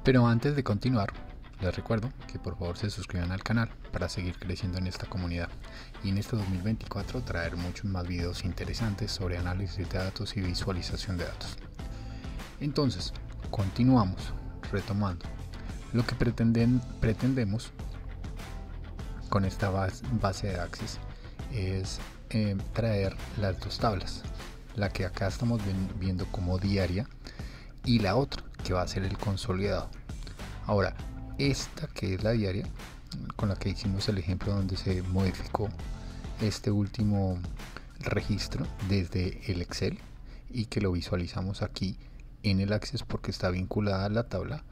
Pero antes de continuar, les recuerdo que por favor se suscriban al canal para seguir creciendo en esta comunidad y en este 2024 traer muchos más videos interesantes sobre análisis de datos y visualización de datos. Entonces, continuamos retomando. Lo que pretendemos con esta base de Access es traer las dos tablas, la que acá estamos viendo como diaria y la otra que va a ser el consolidado. Ahora, esta que es la diaria, con la que hicimos el ejemplo donde se modificó este último registro desde el Excel y que lo visualizamos aquí en el Access porque está vinculada a la tabla,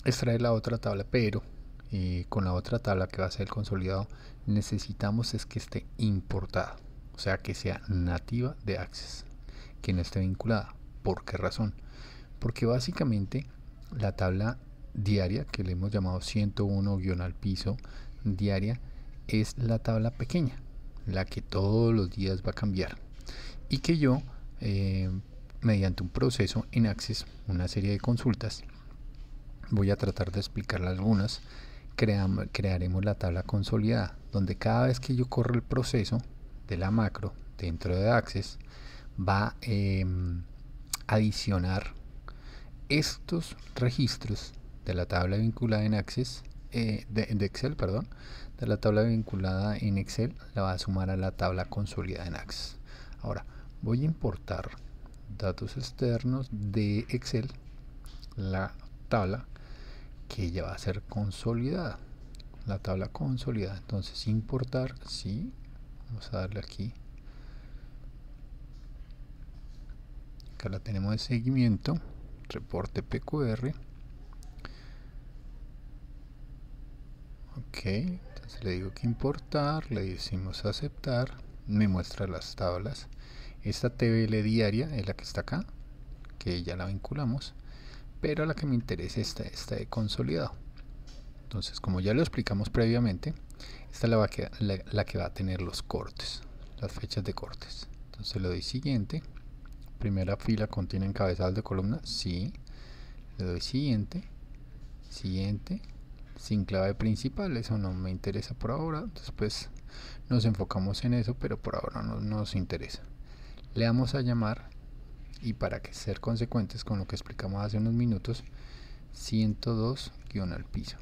extraer la otra tabla, pero con la otra tabla que va a ser el consolidado necesitamos es que esté importada, o sea que sea nativa de Access, que no esté vinculada. ¿Por qué razón? Porque básicamente la tabla diaria, que le hemos llamado 101-al-piso diaria, es la tabla pequeña, la que todos los días va a cambiar y que yo mediante un proceso en Access, una serie de consultas, voy a tratar de explicarle algunas. Crearemos la tabla consolidada, donde cada vez que yo corro el proceso de la macro dentro de Access va a adicionar estos registros de la tabla vinculada en Access, de Excel, perdón, de la tabla vinculada en Excel, la va a sumar a la tabla consolidada en Access. Ahora voy a importar datos externos de Excel, la tabla que ya va a ser consolidada, la tabla consolidada. Entonces importar, sí, vamos a darle aquí, acá la tenemos de seguimiento, reporte PQR. Ok, entonces le digo que importar, le decimos aceptar, me muestra las tablas. Esta TBL diaria es la que está acá, que ya la vinculamos, pero la que me interesa es esta de consolidado. Entonces, como ya lo explicamos previamente, esta es la que va a tener los cortes, las fechas de cortes. Entonces le doy siguiente. Primera fila contiene encabezados de columna, sí. Le doy siguiente, siguiente, sin clave principal, eso no me interesa por ahora. Después nos enfocamos en eso, pero por ahora no nos interesa. Le damos a llamar, y para que ser consecuentes con lo que explicamos hace unos minutos, 102-al-piso.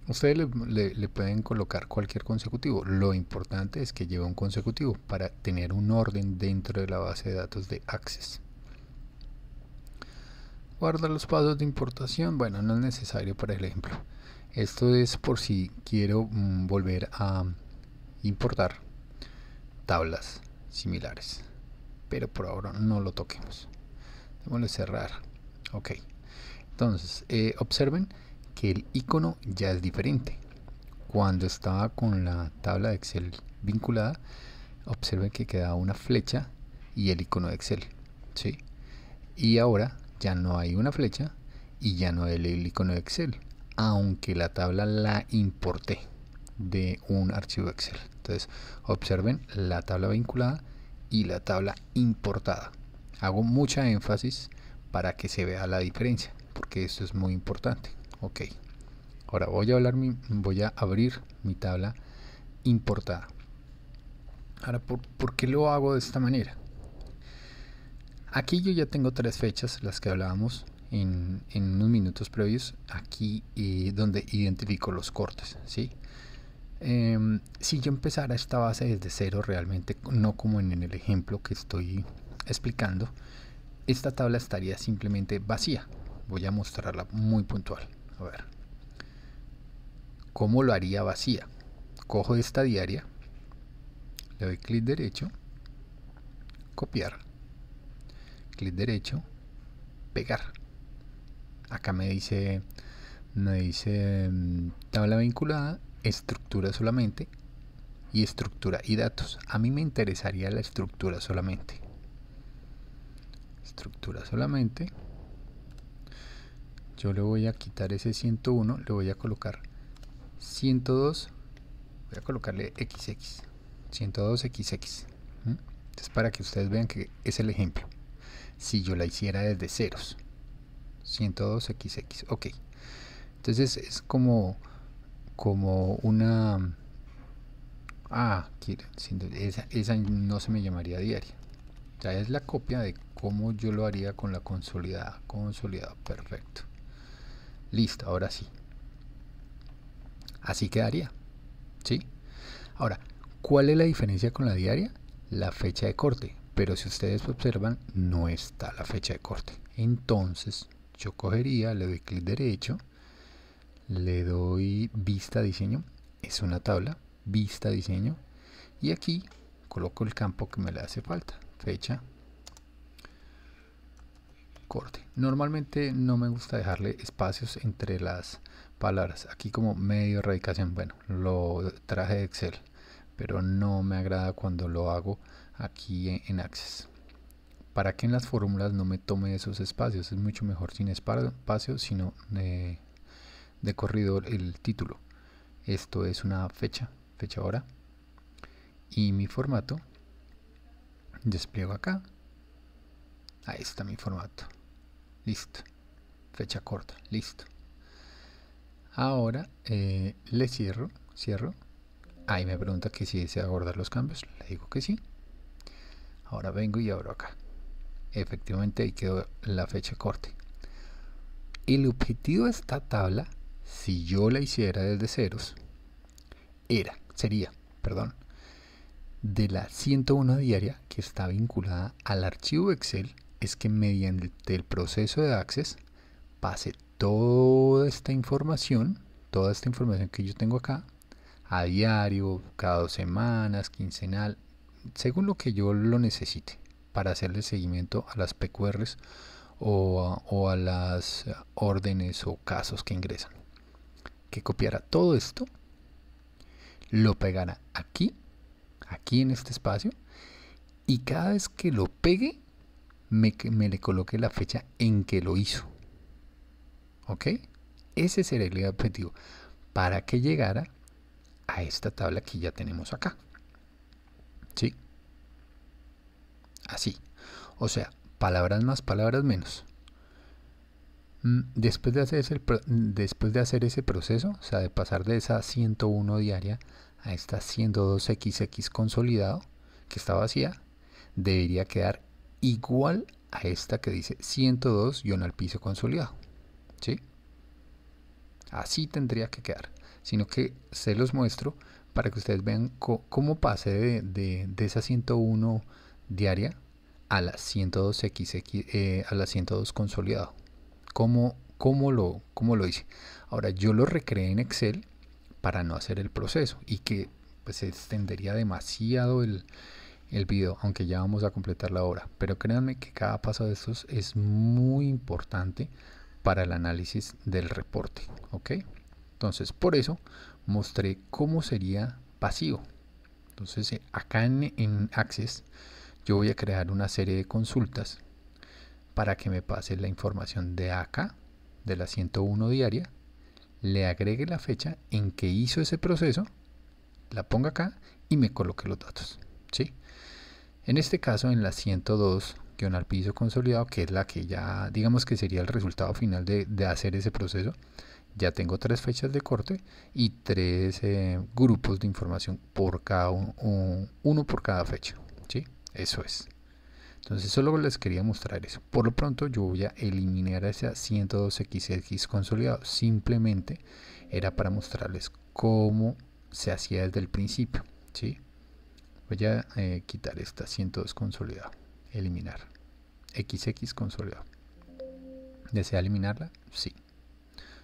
Ustedes le pueden colocar cualquier consecutivo. Lo importante es que lleve un consecutivo para tener un orden dentro de la base de datos de Access. Guarda los pasos de importación. Bueno, no es necesario para el ejemplo. Esto es por si quiero volver a importar tablas similares, pero por ahora no lo toquemos. Démosle cerrar. Ok. Entonces, observen que el icono ya es diferente. Cuando estaba con la tabla de Excel vinculada, observen que quedaba una flecha y el icono de Excel, ¿sí? Y ahora ya no hay una flecha y ya no hay el icono de Excel, aunque la tabla la importé de un archivo Excel. Entonces, observen la tabla vinculada y la tabla importada. Hago mucha énfasis para que se vea la diferencia, porque esto es muy importante. Ok, ahora voy a abrir mi tabla importada. Ahora, ¿por qué lo hago de esta manera? Aquí yo ya tengo tres fechas, las que hablábamos en unos minutos previos, aquí donde identifico los cortes, ¿sí? Si yo empezara esta base desde cero, realmente no como en el ejemplo que estoy explicando, esta tabla estaría simplemente vacía. Voy a mostrarla muy puntual. A ver, ¿cómo lo haría vacía? Cojo esta diaria, le doy clic derecho, copiar, clic derecho, pegar. Acá me dice tabla vinculada, estructura solamente y estructura y datos. A mí me interesaría la estructura solamente. Estructura solamente. Yo le voy a quitar ese 101, le voy a colocar 102, voy a colocarle XX, 102XX. Entonces, para que ustedes vean que es el ejemplo. Si yo la hiciera desde ceros, 102xx. Ok, entonces es como una... esa no se me llamaría diaria. Ya es la copia de cómo yo lo haría con la consolidada. Consolidado, perfecto. Listo, ahora sí. Así quedaría, ¿sí? Ahora, ¿cuál es la diferencia con la diaria? La fecha de corte. Pero si ustedes observan, no está la fecha de corte. Entonces, yo cogería, le doy clic derecho, le doy vista diseño, es una tabla, vista diseño, y aquí coloco el campo que me le hace falta, fecha, corte. Normalmente no me gusta dejarle espacios entre las palabras, aquí como medio radicación, bueno, lo traje de Excel, pero no me agrada cuando lo hago aquí en Access. Para que en las fórmulas no me tome esos espacios, es mucho mejor sin espacio, sino de corrido el título. Esto es una fecha hora, y mi formato, despliego acá, ahí está mi formato, listo, fecha corta, listo. Ahora le cierro, ahí me pregunta que si desea guardar los cambios, le digo que sí. Ahora vengo y abro acá, efectivamente ahí quedó la fecha corte. El objetivo de esta tabla, si yo la hiciera desde ceros, sería, de la 101 diaria que está vinculada al archivo Excel, es que mediante el proceso de Access pase toda esta información que yo tengo acá, a diario, cada 2 semanas, quincenal, según lo que yo lo necesite, para hacerle seguimiento a las PQRs o a las órdenes o casos que ingresan. Que copiara todo esto, lo pegara aquí en este espacio, y cada vez que lo pegue me le coloque la fecha en que lo hizo. ¿Ok? Ese sería el objetivo, para que llegara a esta tabla que ya tenemos acá. ¿Sí? Así. O sea, palabras más, palabras menos. Después de hacer ese proceso, o sea, de pasar de esa 101 diaria a esta 102xx consolidado, que está vacía, debería quedar igual a esta que dice 102 al piso consolidado. ¿Sí? Así tendría que quedar. Sino que se los muestro para que ustedes vean cómo pasé de esa 101 diaria a la 102xx, a la 102 consolidado. ¿Cómo lo hice? Ahora, yo lo recreé en Excel para no hacer el proceso y que pues se extendería demasiado el video, aunque ya vamos a completar la hora. Pero créanme que cada paso de estos es muy importante para el análisis del reporte. ¿Ok? Entonces, por eso mostré cómo sería pasivo. Entonces, acá en Access, yo voy a crear una serie de consultas para que me pase la información de acá, de la 101 diaria, le agregue la fecha en que hizo ese proceso, la ponga acá y me coloque los datos. ¿Sí? En este caso, en la 102 al piso consolidado, que es la que ya digamos que sería el resultado final de hacer ese proceso, ya tengo 3 fechas de corte y 3 grupos de información por cada uno por cada fecha. ¿Sí? Eso es. Entonces solo les quería mostrar eso. Por lo pronto yo voy a eliminar esa 102xx consolidado. Simplemente era para mostrarles cómo se hacía desde el principio. ¿Sí? Voy a quitar esta 102 consolidado. Eliminar. XX consolidado. ¿Desea eliminarla? Sí.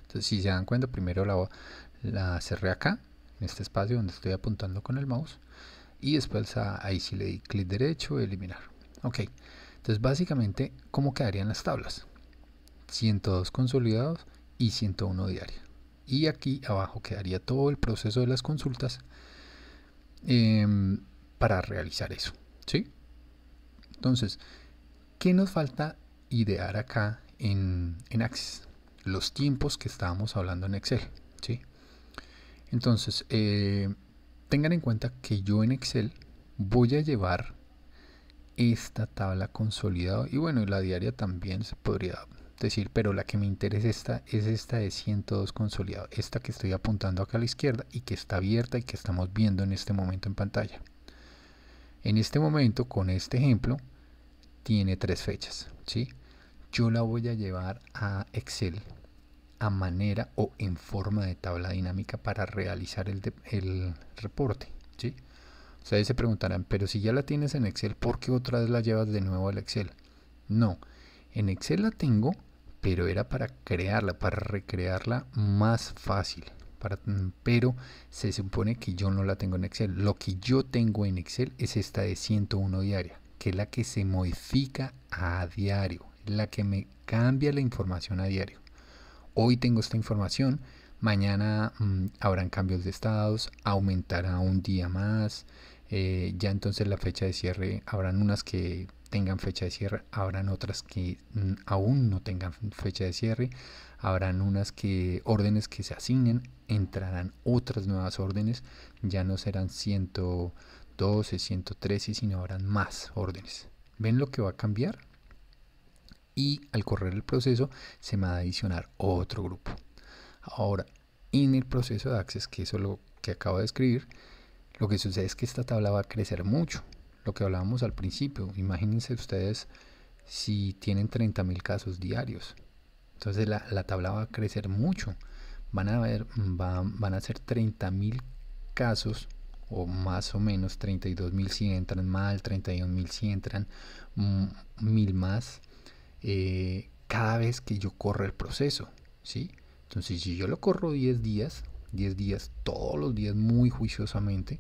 Entonces si se dan cuenta, primero la cerré acá, en este espacio donde estoy apuntando con el mouse. Y después ahí sí le di clic derecho, eliminar. Ok, entonces básicamente, ¿cómo quedarían las tablas? 102 consolidados y 101 diaria. Y aquí abajo quedaría todo el proceso de las consultas para realizar eso. ¿Sí? Entonces, ¿qué nos falta idear acá en Access? Los tiempos que estábamos hablando en Excel. ¿Sí? Entonces, tengan en cuenta que yo en Excel voy a llevar esta tabla consolidada, y bueno, la diaria también se podría decir, pero la que me interesa es esta de 102 consolidado, esta que estoy apuntando acá a la izquierda y que está abierta y que estamos viendo en este momento en pantalla. En este momento, con este ejemplo, tiene 3 fechas, ¿sí? Yo la voy a llevar a Excel a manera o en forma de tabla dinámica para realizar el reporte, ¿sí? Ustedes se preguntarán, pero si ya la tienes en Excel, ¿por qué otra vez la llevas de nuevo al Excel? No, en Excel la tengo, pero era para crearla, para recrearla más fácil. Pero se supone que yo no la tengo en Excel. Lo que yo tengo en Excel es esta de 101 diaria, que es la que se modifica a diario, la que me cambia la información a diario. Hoy tengo esta información, mañana habrán cambios de estados, aumentará un día más, ya entonces la fecha de cierre, habrán unas que tengan fecha de cierre, habrán otras que aún no tengan fecha de cierre, habrán unas que órdenes que se asignen, entrarán otras nuevas órdenes, ya no serán 112, 113, sino habrán más órdenes. ¿Ven lo que va a cambiar? Y al correr el proceso se me va a adicionar otro grupo. Ahora, en el proceso de Access, que eso es lo que acabo de escribir, lo que sucede es que esta tabla va a crecer mucho. Lo que hablábamos al principio, imagínense ustedes si tienen 30.000 casos diarios. Entonces la tabla va a crecer mucho. Van a ser 30.000 casos, o más o menos 32.000 si entran mal, 31.000 si entran 1.000 más. Cada vez que yo corra el proceso, ¿sí? Entonces, si yo lo corro 10 días, todos los días muy juiciosamente,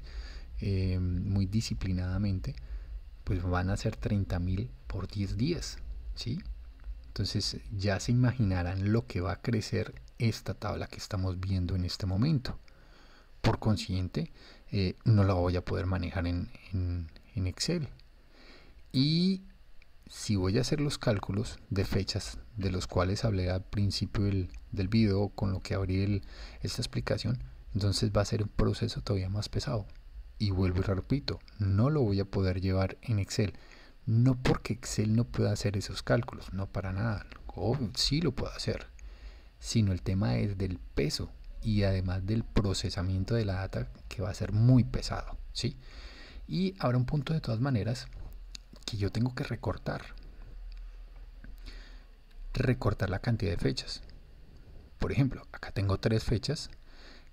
muy disciplinadamente, pues van a ser 30.000 por 10 días, ¿sí? Entonces, ya se imaginarán lo que va a crecer esta tabla que estamos viendo en este momento. Por consiguiente, no la voy a poder manejar en Excel. Y si voy a hacer los cálculos de fechas de los cuales hablé al principio del video, con lo que abrí esta explicación, entonces va a ser un proceso todavía más pesado. Y vuelvo y repito, no lo voy a poder llevar en Excel. No porque Excel no pueda hacer esos cálculos, no para nada. Sí lo puedo hacer. Sino el tema es del peso y además del procesamiento de la data, que va a ser muy pesado, ¿sí? Y habrá un punto de todas maneras que yo tengo que recortar la cantidad de fechas. Por ejemplo, acá tengo 3 fechas,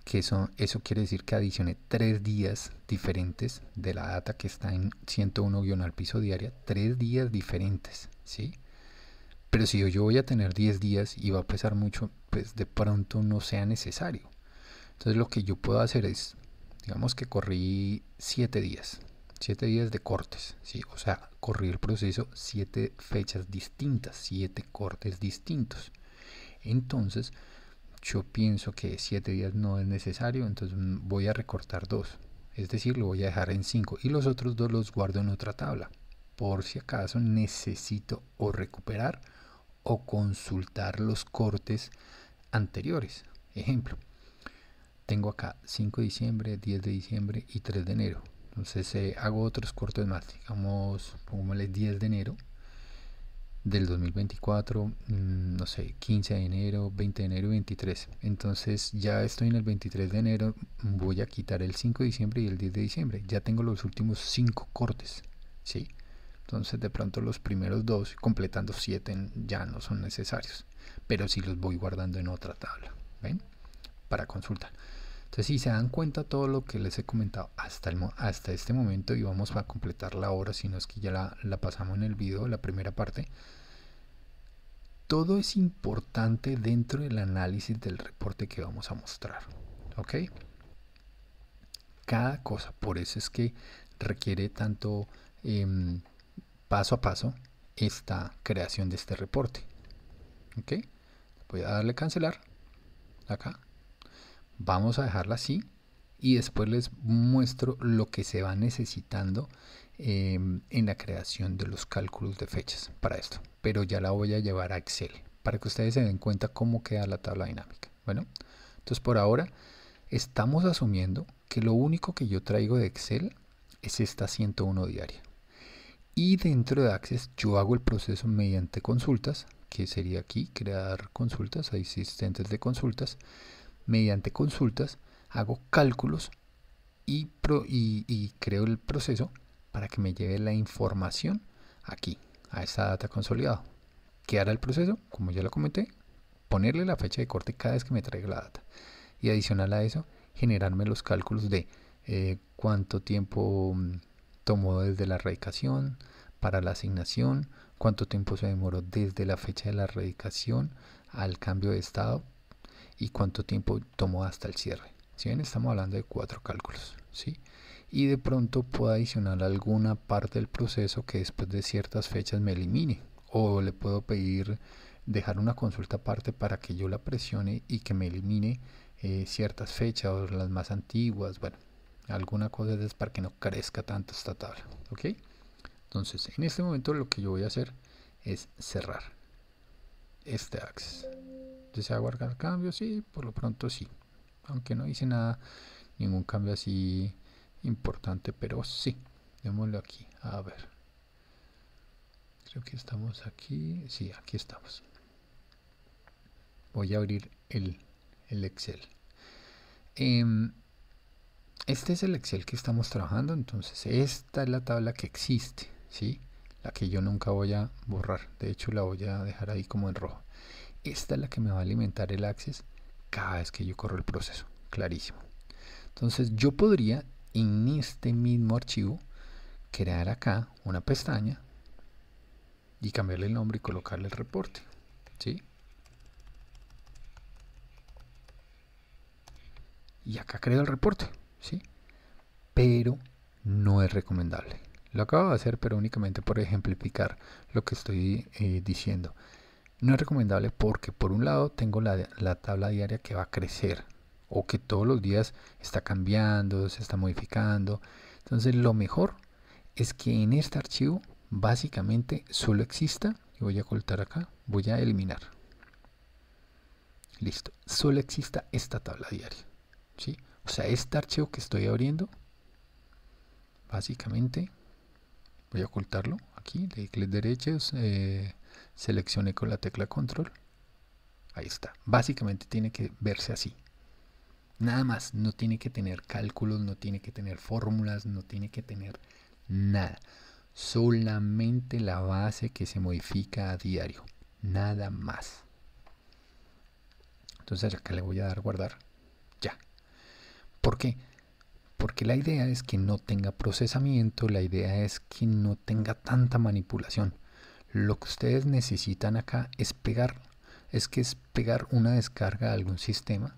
eso quiere decir que adicioné 3 días diferentes de la data que está en 101 al piso diaria, 3 días diferentes, ¿sí? Pero si yo voy a tener 10 días y va a pesar mucho, pues de pronto no sea necesario. Entonces lo que yo puedo hacer es, digamos que corrí 7 días de cortes, ¿sí? O sea, corrí el proceso 7 fechas distintas, 7 cortes distintos. Entonces, yo pienso que 7 días no es necesario, entonces voy a recortar 2. Es decir, lo voy a dejar en 5 y los otros 2 los guardo en otra tabla. Por si acaso necesito o recuperar o consultar los cortes anteriores. Ejemplo, tengo acá 5 de diciembre, 10 de diciembre y 3 de enero. Entonces hago otros cortes más, digamos, pongámosle 10 de enero del 2024, no sé, 15 de enero, 20 de enero y 23. Entonces ya estoy en el 23 de enero, voy a quitar el 5 de diciembre y el 10 de diciembre. Ya tengo los últimos 5 cortes, ¿sí? Entonces de pronto los primeros 2, completando 7, ya no son necesarios. Pero sí los voy guardando en otra tabla, ¿ven? Para consultar. Entonces, si se dan cuenta todo lo que les he comentado hasta este momento, y vamos a completar la hora, si no es que ya la pasamos en el video, la primera parte, todo es importante dentro del análisis del reporte que vamos a mostrar, ¿ok? Cada cosa, por eso es que requiere tanto paso a paso esta creación de este reporte, ¿ok? Voy a darle cancelar acá. Vamos a dejarla así y después les muestro lo que se va necesitando en la creación de los cálculos de fechas para esto. Pero ya la voy a llevar a Excel para que ustedes se den cuenta cómo queda la tabla dinámica. Bueno, entonces por ahora estamos asumiendo que lo único que yo traigo de Excel es esta 101 diaria. Y dentro de Access yo hago el proceso mediante consultas que sería aquí crear consultas, asistentes de consultas. Mediante consultas hago cálculos y creo el proceso para que me lleve la información aquí, a esta data consolidada. ¿Qué hará el proceso? Como ya lo comenté, ponerle la fecha de corte cada vez que me traiga la data. Y adicional a eso, generarme los cálculos de cuánto tiempo tomó desde la erradicación para la asignación, cuánto tiempo se demoró desde la fecha de la erradicación al cambio de estado y cuánto tiempo tomó hasta el cierre. Si bien estamos hablando de 4 cálculos, ¿sí? Y de pronto puedo adicionar alguna parte del proceso que después de ciertas fechas me elimine, o le puedo pedir dejar una consulta aparte para que yo la presione y que me elimine ciertas fechas o las más antiguas. Bueno, alguna cosa es para que no crezca tanto esta tabla, ¿ok? Entonces, en este momento lo que yo voy a hacer es cerrar este access. ¿Desea guardar cambios? Sí, por lo pronto sí. Aunque no hice nada, ningún cambio así importante, pero sí. Démoslo aquí. A ver. Creo que estamos aquí. Sí, aquí estamos. Voy a abrir el Excel. Este es el Excel que estamos trabajando. Entonces, esta es la tabla que existe, ¿sí? La que yo nunca voy a borrar. De hecho, la voy a dejar ahí como en rojo. Esta es la que me va a alimentar el access cada vez que yo corro el proceso. Clarísimo. Entonces yo podría en este mismo archivo crear acá una pestaña y cambiarle el nombre y colocarle el reporte, ¿sí? Y acá creo el reporte, ¿sí? Pero no es recomendable. Lo acabo de hacer, pero únicamente por ejemplificar lo que estoy diciendo. No es recomendable porque por un lado tengo la tabla diaria que va a crecer o que todos los días está cambiando, se está modificando. Entonces lo mejor es que en este archivo básicamente solo exista, y voy a ocultar acá, voy a eliminar. Listo, solo exista esta tabla diaria, ¿sí? O sea, este archivo que estoy abriendo, básicamente voy a ocultarlo aquí, le doy clic derecho, seleccioné con la tecla control. Ahí está. Básicamente tiene que verse así. Nada más. No tiene que tener cálculos, no tiene que tener fórmulas, no tiene que tener nada. Solamente la base que se modifica a diario. Nada más. Entonces acá le voy a dar guardar. Ya. ¿Por qué? Porque la idea es que no tenga procesamiento, la idea es que no tenga tanta manipulación. Lo que ustedes necesitan acá es pegar una descarga a algún sistema,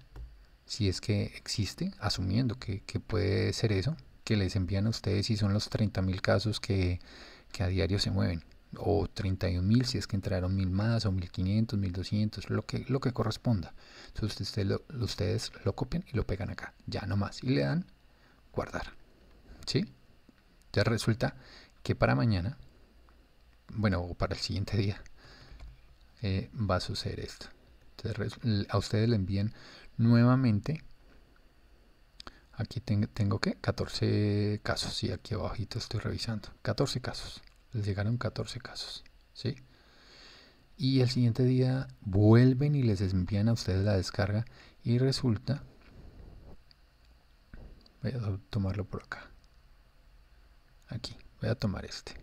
si es que existe, asumiendo que puede ser eso, que les envían a ustedes si son los 30.000 casos que a diario se mueven, o 31.000 si es que entraron 1.000 más, o 1.500, 1.200, lo que corresponda. Entonces ustedes lo copian y lo pegan acá, ya no más, y le dan guardar, ¿sí? Ya resulta que para mañana, bueno, o para el siguiente día, va a suceder esto. Entonces, a ustedes le envían nuevamente. Aquí tengo que 14 casos. Sí, aquí abajito estoy revisando. 14 casos. Les llegaron 14 casos. ¿Sí? Y el siguiente día vuelven y les envían a ustedes la descarga. Y resulta. Voy a tomarlo por acá. Aquí. Voy a tomar este.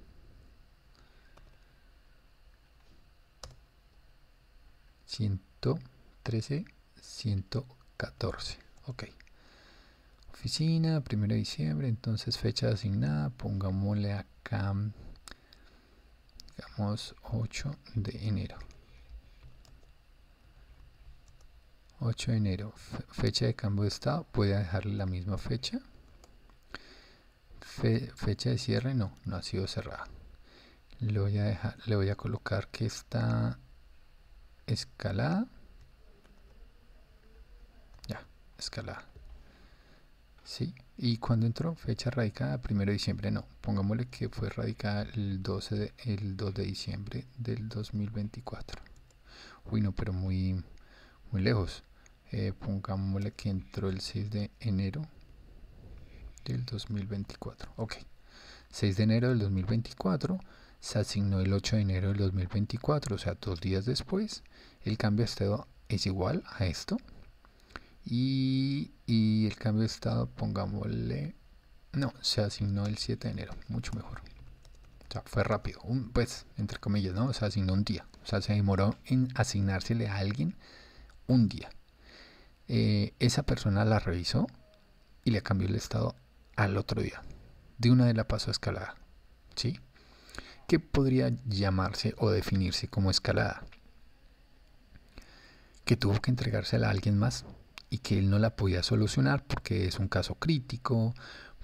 113, 114. Ok. Oficina, 1 de diciembre. Entonces fecha asignada. Pongámosle acá. Digamos 8 de enero. 8 de enero. Fecha de cambio de estado. Puede dejarle la misma fecha. Fecha de cierre. No ha sido cerrada. Le voy a colocar que está escalada. Ya, escalada. Sí, y cuando entró, fecha radicada 1 de diciembre, no, pongámosle que fue radicada el 2 de diciembre del 2024. Uy, no, pero muy lejos. Pongámosle que entró el 6 de enero del 2024. Ok, 6 de enero del 2024, se asignó el 8 de enero del 2024, o sea, 2 días después. El cambio de estado es igual a esto. Y el cambio de estado, pongámosle... No, se asignó el 7 de enero, mucho mejor. O sea, fue rápido, pues, entre comillas, ¿no? Se asignó un día. O sea, se demoró en asignársele a alguien un día. Esa persona la revisó y le cambió el estado al otro día. De una de la pasó a escalada. ¿Sí? ¿Qué podría llamarse o definirse como escalada? Que tuvo que entregársela a alguien más y que él no la podía solucionar porque es un caso crítico,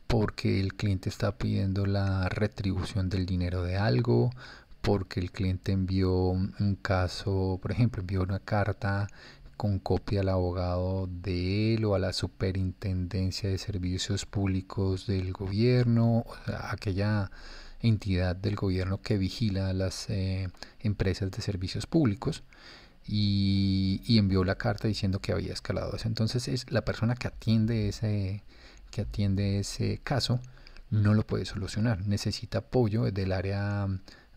porque el cliente está pidiendo la retribución del dinero de algo, porque el cliente envió un caso, por ejemplo, envió una carta con copia al abogado de él o a la superintendencia de servicios públicos del gobierno, o sea, aquella entidad del gobierno que vigila a las empresas de servicios públicos. Y envió la carta diciendo que había escalado eso. Entonces es la persona que atiende ese caso no lo puede solucionar, necesita apoyo del área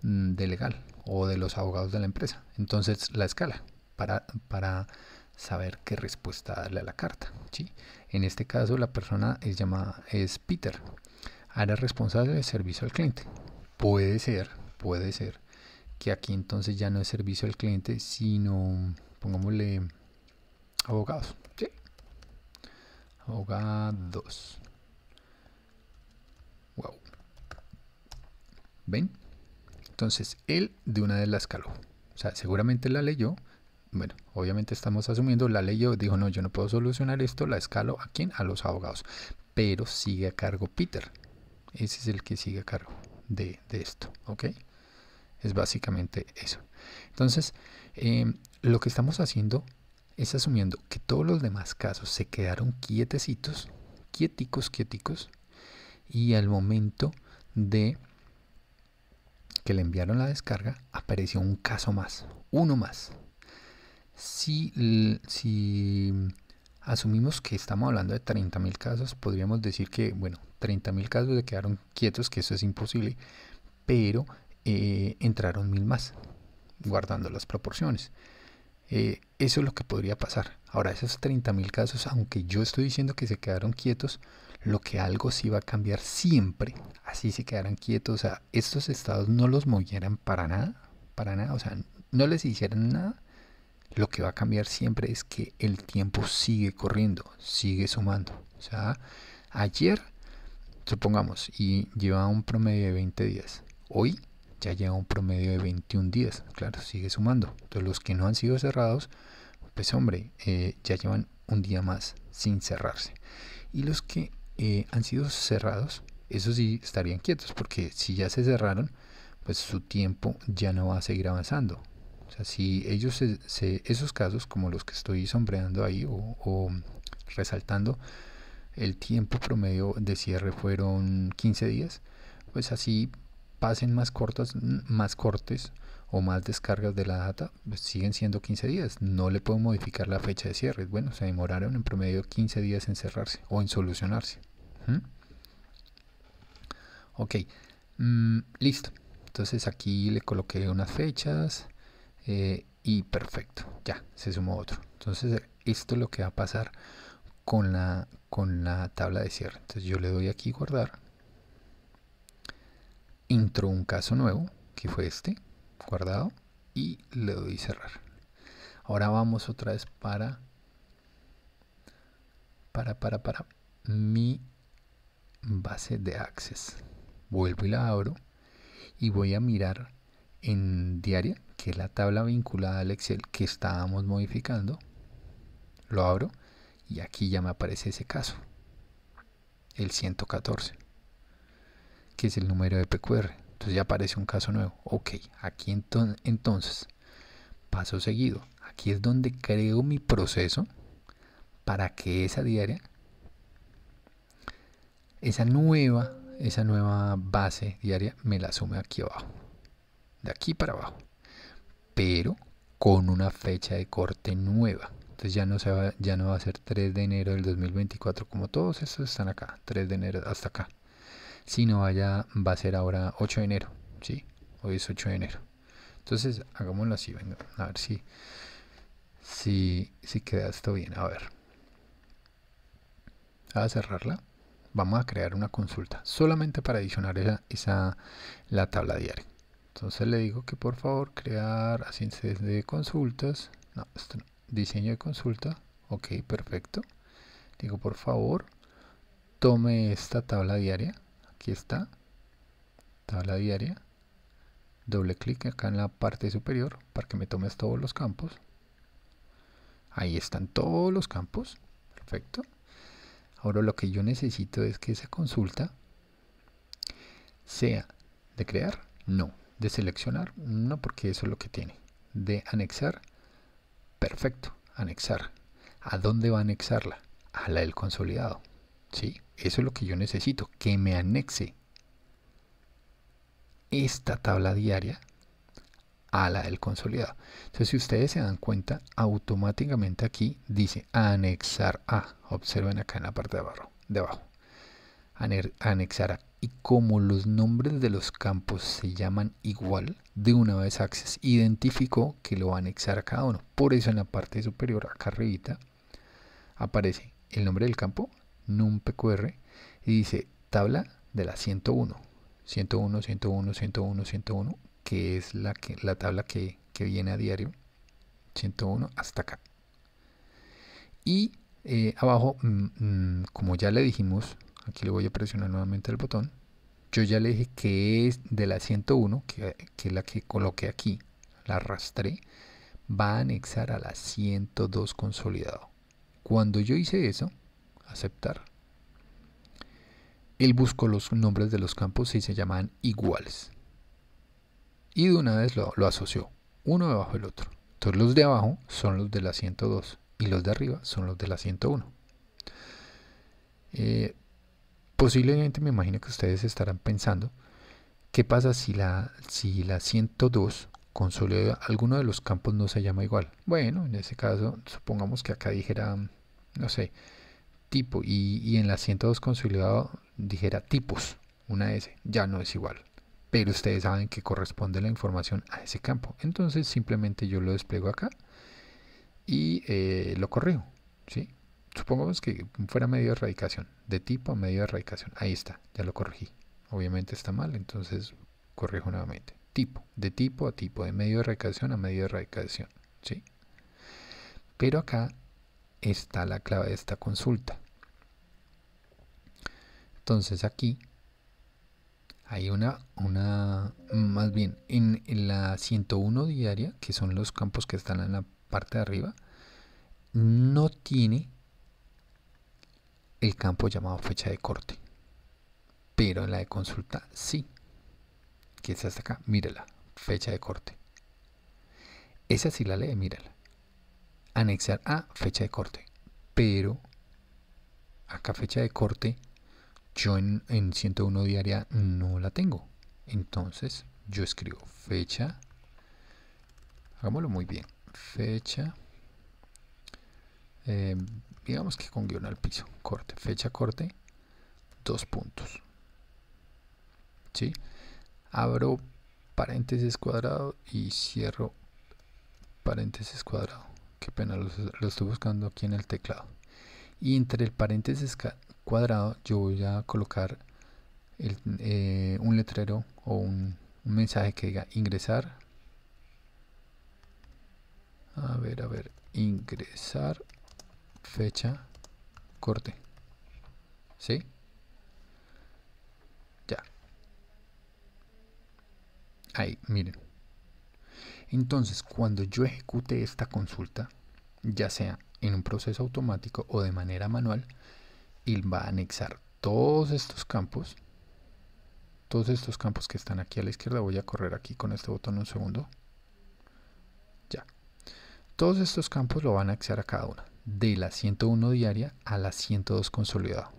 de legal o de los abogados de la empresa. Entonces la escala para saber qué respuesta darle a la carta, ¿sí? En este caso la persona es Peter, área responsable de servicio al cliente. Puede ser que aquí entonces ya no es servicio al cliente, sino, pongámosle, abogados, ¿sí? Abogados. Wow. ¿Ven? Entonces, él de una vez la escaló. O sea, seguramente la leyó. Bueno, obviamente estamos asumiendo, la leyó, dijo, no, yo no puedo solucionar esto, la escalo. ¿A quién? A los abogados. Pero sigue a cargo Peter. Ese es el que sigue a cargo de esto, ¿ok? Es básicamente eso. Entonces, lo que estamos haciendo es asumiendo que todos los demás casos se quedaron quietecitos, quieticos, y al momento de que le enviaron la descarga, apareció un caso más, uno más. Si asumimos que estamos hablando de 30.000 casos, podríamos decir que, bueno, 30.000 casos se quedaron quietos, que eso es imposible, pero entraron 1.000 más, guardando las proporciones. Eso es lo que podría pasar. Ahora, esos 30.000 casos, aunque yo estoy diciendo que se quedaron quietos, lo que algo sí va a cambiar siempre, así se quedaran quietos, o sea, estos estados no los movieran para nada, o sea, no les hicieran nada. Lo que va a cambiar siempre es que el tiempo sigue corriendo, sigue sumando. O sea, ayer, supongamos, y lleva un promedio de 20 días. Hoy ya lleva un promedio de 21 días. Claro, sigue sumando. Entonces los que no han sido cerrados, pues hombre, ya llevan un día más sin cerrarse. Y los que han sido cerrados, esos sí estarían quietos, porque si ya se cerraron, pues su tiempo ya no va a seguir avanzando. O sea, si ellos esos casos como los que estoy sombreando ahí o resaltando, el tiempo promedio de cierre fueron 15 días, pues así pasen más cortes o más descargas de la data, pues siguen siendo 15 días. No le puedo modificar la fecha de cierre. Bueno, se demoraron en promedio 15 días en cerrarse o en solucionarse. Ok, listo. Entonces aquí le coloqué unas fechas. Y perfecto, ya se sumó otro. Entonces esto es lo que va a pasar con la tabla de cierre. Entonces yo le doy aquí guardar, intro un caso nuevo que fue este, guardado, y le doy cerrar. Ahora vamos otra vez para mi base de Access. Vuelvo y la abro y voy a mirar en diaria, que es la tabla vinculada al Excel que estábamos modificando. Lo abro y aquí ya me aparece ese caso, el 114, que es el número de PQR. Entonces ya aparece un caso nuevo. Ok, aquí entonces, paso seguido, aquí es donde creo mi proceso para que esa diaria, esa nueva base diaria, me la sume aquí abajo, de aquí para abajo, pero con una fecha de corte nueva. Entonces ya no va a ser 3 de enero del 2024 como todos estos están acá, 3 de enero hasta acá, sino va a ser ahora 8 de enero, ¿sí? hoy es 8 de enero. Entonces hagámoslo así, venga, a ver si queda esto bien. A ver, a cerrarla. Vamos a crear una consulta solamente para adicionar la tabla diaria. Entonces le digo que por favor crear así de consultas. No, esto no. Diseño de consulta. Ok, perfecto. Digo por favor tome esta tabla diaria. Aquí está. Tabla diaria. Doble clic acá en la parte superior para que me tomes todos los campos. Ahí están todos los campos. Perfecto. Ahora lo que yo necesito es que esa consulta sea de crear, no. De seleccionar, no, porque eso es lo que tiene. De anexar, perfecto. Anexar. ¿A dónde va a anexarla? A la del consolidado. ¿Sí? Eso es lo que yo necesito. Que me anexe esta tabla diaria a la del consolidado. Entonces, si ustedes se dan cuenta, automáticamente aquí dice anexar a. Observen acá en la parte de abajo. Anexar a. Y como los nombres de los campos se llaman igual, de una vez Access identificó que lo va a anexar a cada uno. Por eso en la parte superior, acá arribita, aparece el nombre del campo, numpqr, y dice tabla de la 101. 101, 101, 101, 101, que es la tabla que viene a diario. 101 hasta acá. Y abajo, como ya le dijimos, aquí le voy a presionar nuevamente el botón. Yo ya le dije que es de la 101, que es la que coloqué aquí, la arrastré, va a anexar a la 102 consolidado. Cuando yo hice eso, aceptar, él buscó los nombres de los campos y se llaman iguales. Y de una vez lo asoció, uno debajo del otro. Entonces los de abajo son los de la 102 y los de arriba son los de la 101. Posiblemente me imagino que ustedes estarán pensando, ¿qué pasa si la 102 consolida alguno de los campos no se llama igual? Bueno, en ese caso, supongamos que acá dijera, no sé, tipo, y en la 102 consolidado dijera tipos, una S, ya no es igual. Pero ustedes saben que corresponde la información a ese campo. Entonces simplemente yo lo despliego acá y lo corrijo, ¿sí? Supongamos que fuera medio de erradicación, de tipo a medio de erradicación. Ahí está, ya lo corregí. Obviamente está mal, entonces corrijo nuevamente. Tipo, de tipo a tipo, de medio de erradicación a medio de erradicación, ¿sí? Pero acá está la clave de esta consulta. Entonces aquí hay más bien, en la 101 diaria, que son los campos que están en la parte de arriba, no tiene el campo llamado fecha de corte, pero en la de consulta sí, que es hasta acá, mírala, fecha de corte, esa sí la lee, mírala, anexar a fecha de corte, pero acá fecha de corte yo en 101 diaria no la tengo, entonces yo escribo fecha, hagámoslo muy bien, fecha, digamos que con guión al piso, corte, fecha corte, 2 puntos, ¿sí? Abro paréntesis cuadrado y cierro paréntesis cuadrado. Qué pena, lo estoy buscando aquí en el teclado. Y entre el paréntesis cuadrado yo voy a colocar un letrero o un mensaje que diga ingresar. A ver, ingresar fecha corte. ¿Sí? Ya. Ahí, miren. Entonces, cuando yo ejecute esta consulta, ya sea en un proceso automático o de manera manual, él va a anexar todos estos campos que están aquí a la izquierda. Voy a correr aquí con este botón un segundo. Ya. Todos estos campos lo van a anexar a cada una, de la 101 diaria a la 102 consolidado.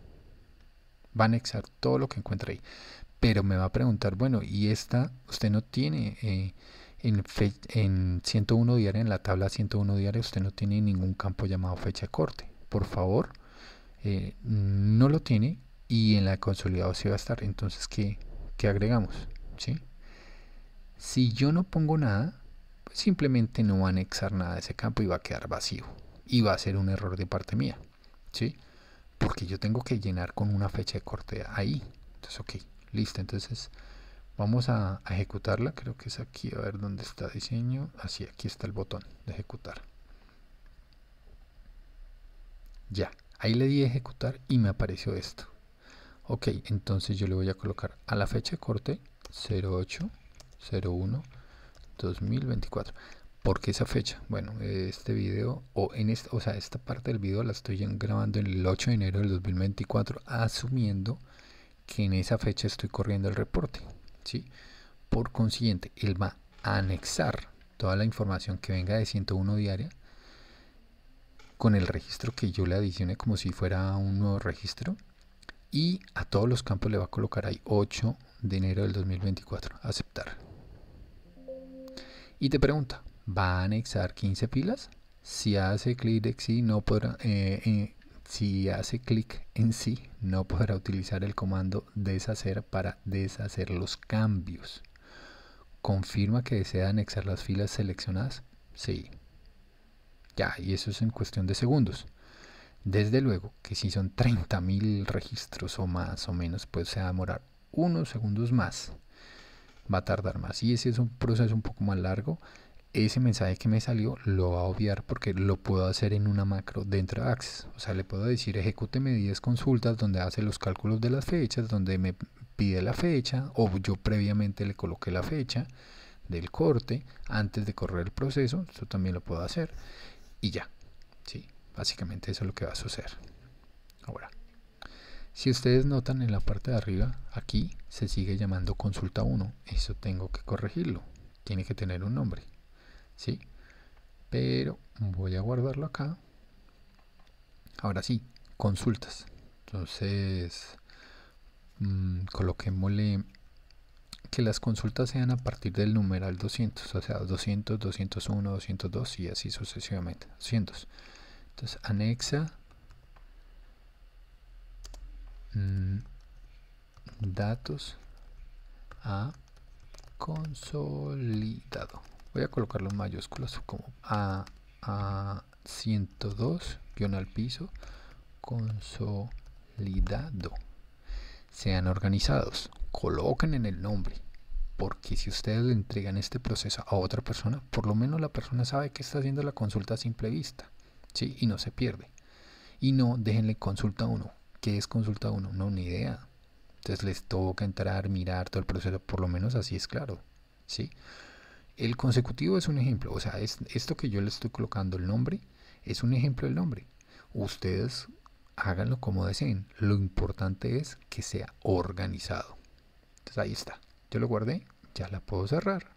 Va a anexar todo lo que encuentre ahí. Pero me va a preguntar, bueno, y esta usted no tiene en 101 diaria, en la tabla 101 diaria, usted no tiene ningún campo llamado fecha de corte. Por favor, no lo tiene y en la consolidado sí va a estar. Entonces, ¿qué agregamos? ¿Sí? Si yo no pongo nada, pues simplemente no va a anexar nada a ese campo y va a quedar vacío. Y va a ser un error de parte mía, ¿sí? Porque yo tengo que llenar con una fecha de corte ahí. Entonces, ok, listo. Entonces, vamos a ejecutarla. Creo que es aquí, a ver dónde está diseño. Así, aquí está el botón de ejecutar. Ya, ahí le di a ejecutar y me apareció esto. Ok, entonces yo le voy a colocar a la fecha de corte 08/01/2024. ¿Por qué esa fecha? Bueno, este video, o sea, esta parte del video la estoy grabando el 8 de enero del 2024, asumiendo que en esa fecha estoy corriendo el reporte, ¿sí? Por consiguiente, él va a anexar toda la información que venga de 101 diaria con el registro que yo le adicione como si fuera un nuevo registro, y a todos los campos le va a colocar ahí 8 de enero del 2024, aceptar. Y te pregunta, ¿va a anexar 15 pilas? Si hace clic en sí, no podrá, si hace clic en sí, no podrá utilizar el comando deshacer para deshacer los cambios. ¿Confirma que desea anexar las filas seleccionadas? Sí. Ya, y eso es en cuestión de segundos. Desde luego que si son 30.000 registros o más o menos, pues se va a demorar unos segundos más. Va a tardar más. Y ese es un proceso un poco más largo. Ese mensaje que me salió lo va a obviar porque lo puedo hacer en una macro dentro de Access. O sea, le puedo decir ejecúteme 10 consultas donde hace los cálculos de las fechas, donde me pide la fecha, o yo previamente le coloqué la fecha del corte antes de correr el proceso. Esto también lo puedo hacer. Y ya, sí, básicamente eso es lo que va a suceder. Ahora, si ustedes notan en la parte de arriba, aquí se sigue llamando consulta 1. Eso tengo que corregirlo. Tiene que tener un nombre, ¿sí? Pero voy a guardarlo acá. Ahora sí, consultas. Entonces, coloquémosle que las consultas sean a partir del numeral 200, o sea, 200, 201, 202 y así sucesivamente. 200. Entonces, anexa datos a consolidado. Voy a colocarlo en mayúsculas como a 102 guión al piso consolidado. Sean organizados, coloquen en el nombre, porque si ustedes le entregan este proceso a otra persona, por lo menos la persona sabe que está haciendo la consulta a simple vista, ¿sí? Y no se pierde. Y no déjenle consulta 1. ¿Qué es consulta 1? No, ni idea. Entonces les toca entrar, mirar todo el proceso, por lo menos así es claro, ¿sí? El consecutivo es un ejemplo, o sea, esto que yo le estoy colocando el nombre es un ejemplo del nombre. Ustedes háganlo como deseen. Lo importante es que sea organizado. Entonces ahí está. Yo lo guardé, ya la puedo cerrar.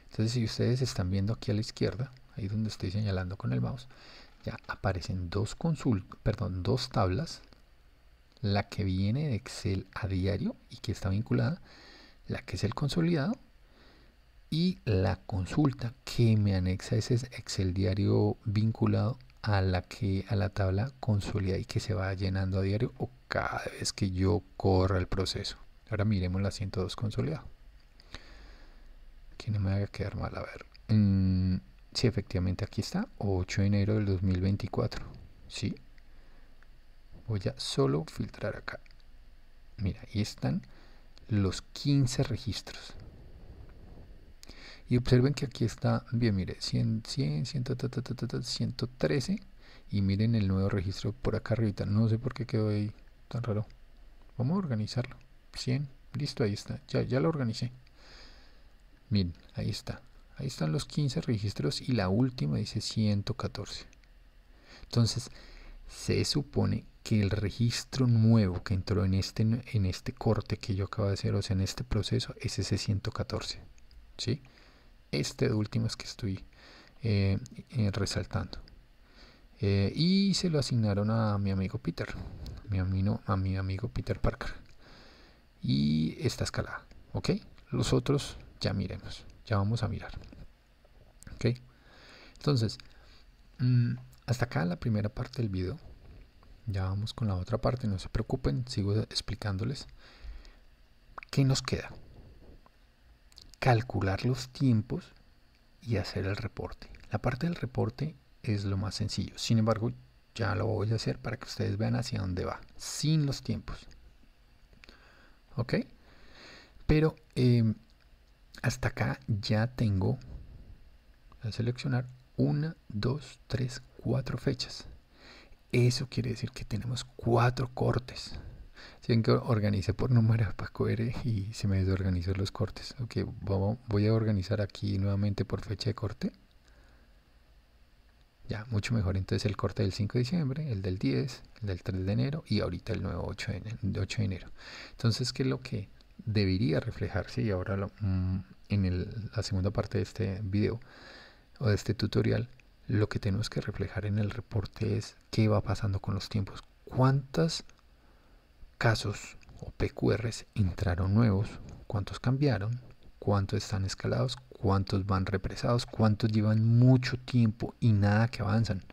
Entonces si ustedes están viendo aquí a la izquierda, ahí donde estoy señalando con el mouse, ya aparecen dos tablas. La que viene de Excel a diario y que está vinculada, la que es el consolidado, y la consulta que me anexa ese Excel diario vinculado a la tabla consolidada y que se va llenando a diario o cada vez que yo corra el proceso. Ahora miremos la 102 consolidado. Que no me haga quedar mal, a ver. Sí, efectivamente aquí está, 8 de enero del 2024. Sí. Voy a solo filtrar acá. Mira, ahí están los 15 registros. Y observen que aquí está, bien, mire, 100, 100, 113. Y miren el nuevo registro por acá arriba. No sé por qué quedó ahí tan raro. Vamos a organizarlo. 100, listo, ahí está. Ya lo organicé. Miren, ahí está. Ahí están los 15 registros y la última dice 114. Entonces, se supone que el registro nuevo que entró en este corte que yo acabo de hacer, o sea, en este proceso, es ese 114. ¿Sí? Este último es que estoy resaltando. Y se lo asignaron a mi amigo Peter, a mi amigo Peter Parker. Y esta escalada, ¿ok? Los otros ya miremos, ya vamos a mirar. ¿Ok? Entonces, hasta acá la primera parte del video. Ya vamos con la otra parte, no se preocupen, sigo explicándoles. ¿Qué nos queda? calcular los tiempos y hacer el reporte. La parte del reporte es lo más sencillo. Sin embargo, ya lo voy a hacer para que ustedes vean hacia dónde va, sin los tiempos. ¿Ok? Pero hasta acá ya tengo a seleccionar 1, 2, 3, 4 fechas. Eso quiere decir que tenemos 4 cortes. Si ven que organicé por número para QR y se me desorganizó los cortes. Ok, voy a organizar aquí nuevamente por fecha de corte. Ya, mucho mejor. Entonces el corte del 5 de diciembre, el del 10, el del 3 de enero y ahorita el nuevo 8 de enero. Entonces, ¿qué es lo que debería reflejarse? Y ahora en la segunda parte de este video o de este tutorial, lo que tenemos que reflejar en el reporte es qué va pasando con los tiempos. ¿Cuántos casos o PQRs entraron nuevos? ¿Cuántos cambiaron? ¿Cuántos están escalados? ¿Cuántos van represados? ¿Cuántos llevan mucho tiempo y nada que avanzan?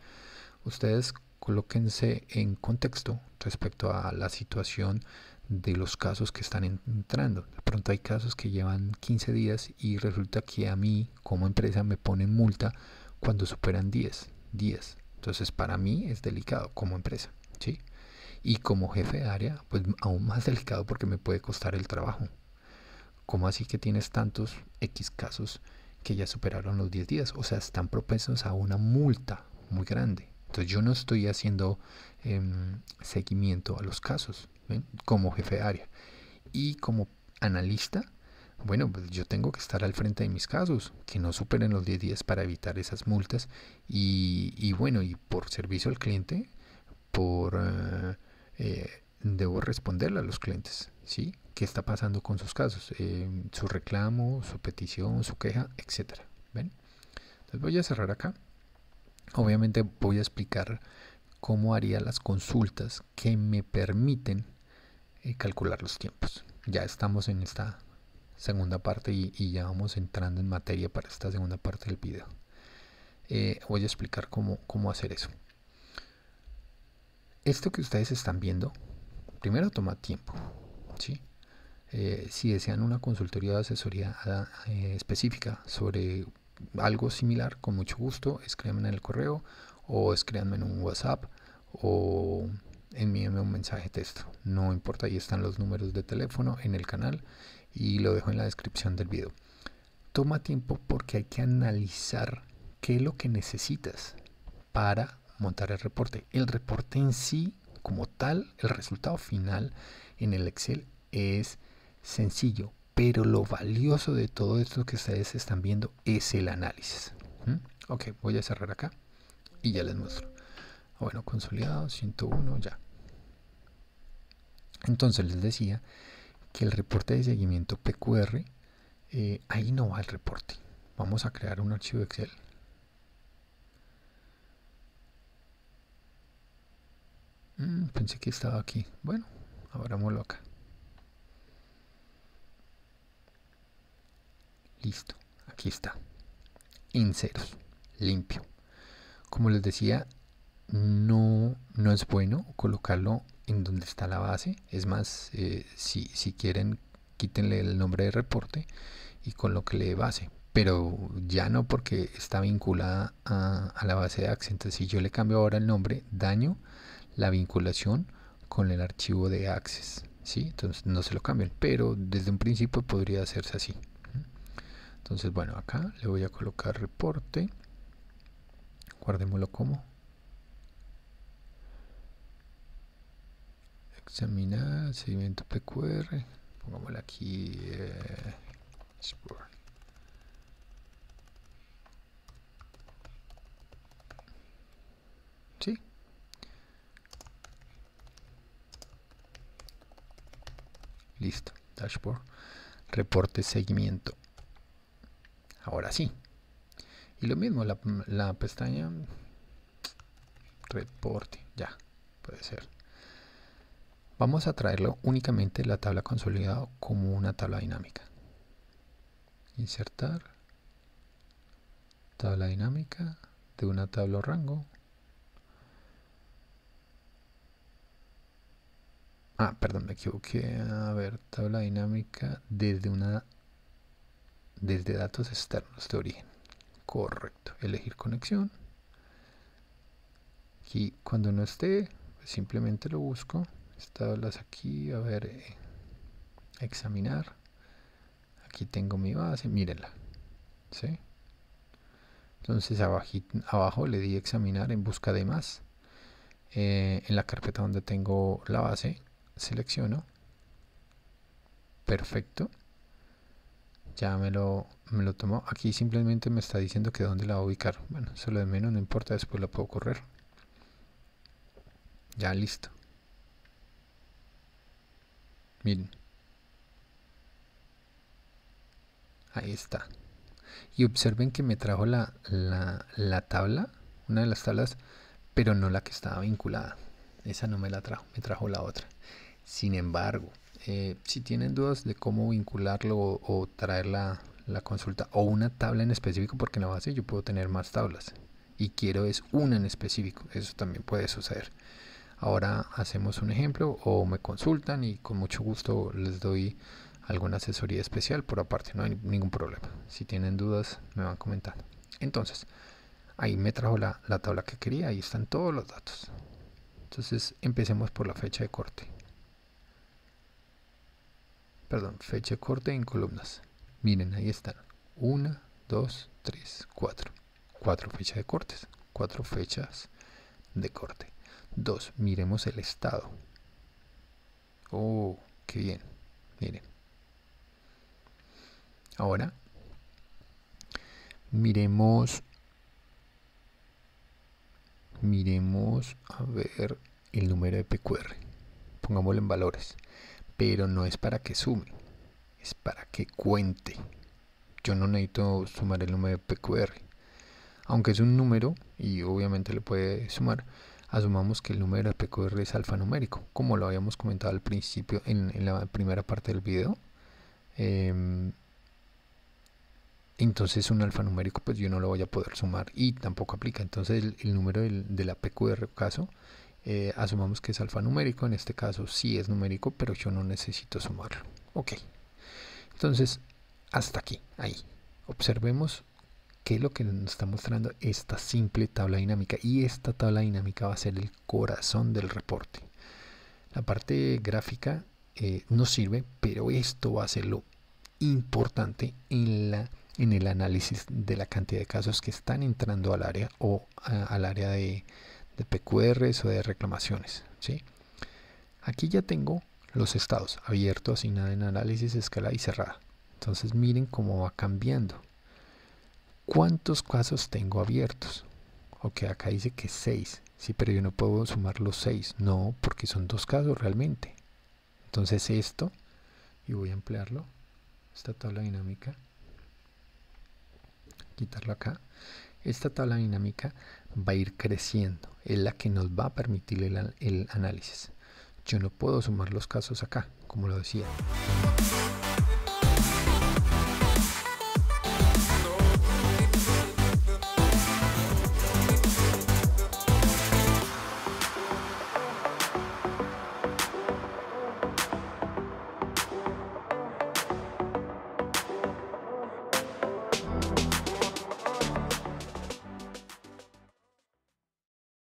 Ustedes colóquense en contexto respecto a la situación de los casos que están entrando. De pronto hay casos que llevan 15 días y resulta que a mí como empresa me ponen multa cuando superan 10 días. Entonces para mí es delicado como empresa, ¿sí? Y como jefe de área, pues aún más delicado porque me puede costar el trabajo. ¿Cómo así que tienes tantos X casos que ya superaron los 10 días? O sea, están propensos a una multa muy grande. Entonces yo no estoy haciendo seguimiento a los casos, ¿ven? Como jefe de área. Y como analista, bueno, pues yo tengo que estar al frente de mis casos, que no superen los 10 días para evitar esas multas. Y bueno, y por servicio al cliente, debo responderle a los clientes, ¿sí? ¿Qué está pasando con sus casos? Su reclamo, su petición, su queja, etcétera. ¿Ven? Entonces voy a cerrar acá. Obviamente voy a explicar cómo haría las consultas que me permiten calcular los tiempos. Ya estamos en esta segunda parte y ya vamos entrando en materia para esta segunda parte del video. Voy a explicar cómo hacer eso. Esto que ustedes están viendo, primero toma tiempo, ¿sí? Si desean una consultoría de asesoría específica sobre algo similar, con mucho gusto, escríbanme en el correo o escríbanme en un WhatsApp o envíenme un mensaje de texto. No importa, ahí están los números de teléfono en el canal y lo dejo en la descripción del video. Toma tiempo porque hay que analizar qué es lo que necesitas para montar el reporte. El reporte en sí, como tal, el resultado final en el Excel es sencillo, pero lo valioso de todo esto que ustedes están viendo es el análisis. Ok, voy a cerrar acá y ya les muestro. Bueno, consolidado, 101, ya. Entonces les decía que el reporte de seguimiento PQR, ahí no va el reporte. Vamos a crear un archivo Excel. Pensé que estaba aquí. Bueno, abrámoslo acá. Listo, aquí está. En ceros, limpio. Como les decía, no es bueno colocarlo en donde está la base. Es más, si quieren, quítenle el nombre de reporte y colóquenle base. Pero ya no, porque está vinculada a la base de Access. Entonces, si yo le cambio ahora el nombre, daño la vinculación con el archivo de Access, ¿sí? Entonces no se lo cambien, pero desde un principio podría hacerse así. Entonces, bueno, acá le voy a colocar reporte, guardémoslo como examinar seguimiento PQR, pongámosle aquí sí, listo, dashboard, reporte seguimiento. Ahora sí, y lo mismo, la pestaña reporte, ya, puede ser. Vamos a traerlo únicamente la tabla consolidada como una tabla dinámica. Insertar tabla dinámica de una tabla o rango. Perdón, me equivoqué. A ver, tabla dinámica desde una desde datos externos de origen. Correcto. Elegir conexión. Aquí cuando no esté, pues simplemente lo busco. Tablas aquí, a ver, examinar. Aquí tengo mi base, mírenla. ¿Sí? Entonces abajo le di examinar en busca de más. En la carpeta donde tengo la base, selecciono. Perfecto. Ya me lo tomó. Aquí simplemente me está diciendo que dónde la va a ubicar. Bueno, eso lo de menos, no importa, después la puedo correr. Ya listo. Miren. Ahí está. Y observen que me trajo la tabla, una de las tablas, pero no la que estaba vinculada. Esa no me la trajo, me trajo la otra. Sin embargo, si tienen dudas de cómo vincularlo o traer la consulta o una tabla en específico, porque en la base yo puedo tener más tablas y quiero es una en específico, eso también puede suceder. Ahora hacemos un ejemplo o me consultan y con mucho gusto les doy alguna asesoría especial por aparte, no hay ningún problema. Si tienen dudas me van comentando. Entonces, ahí me trajo la tabla que quería, ahí están todos los datos. Entonces empecemos por la fecha de corte. Perdón, fecha de corte en columnas. Miren, ahí están. 1, 2, 3, 4. 4 fechas de cortes. 4 fechas de corte. 2. Miremos el estado. Oh, qué bien. Miren. Ahora miremos a ver el número de PQR. Pongámoslo en valores. Pero no es para que sume, es para que cuente. Yo no necesito sumar el número de PQR. Aunque es un número y obviamente le puede sumar, asumamos que el número de PQR es alfanumérico, como lo habíamos comentado al principio en la primera parte del video. Entonces un alfanumérico pues yo no lo voy a poder sumar y tampoco aplica. Entonces el número de la PQR caso, asumamos que es alfanumérico. En este caso sí es numérico, pero yo no necesito sumarlo. Ok, entonces hasta aquí, ahí. Observemos qué es lo que nos está mostrando esta simple tabla dinámica, y esta tabla dinámica va a ser el corazón del reporte. La parte gráfica no sirve, pero esto va a ser lo importante en el análisis de la cantidad de casos que están entrando al área o al área de PQRs o de reclamaciones, ¿sí? Aquí ya tengo los estados: abierto, asignado en análisis, escala y cerrada. Entonces miren cómo va cambiando. ¿Cuántos casos tengo abiertos? Ok, acá dice que 6. Sí, pero yo no puedo sumar los 6. No, porque son 2 casos realmente. Entonces esto, y voy a ampliarlo, esta tabla dinámica, quitarlo acá. Esta tabla dinámica va a ir creciendo, es la que nos va a permitir el análisis. Yo no puedo sumar los casos acá, como lo decía.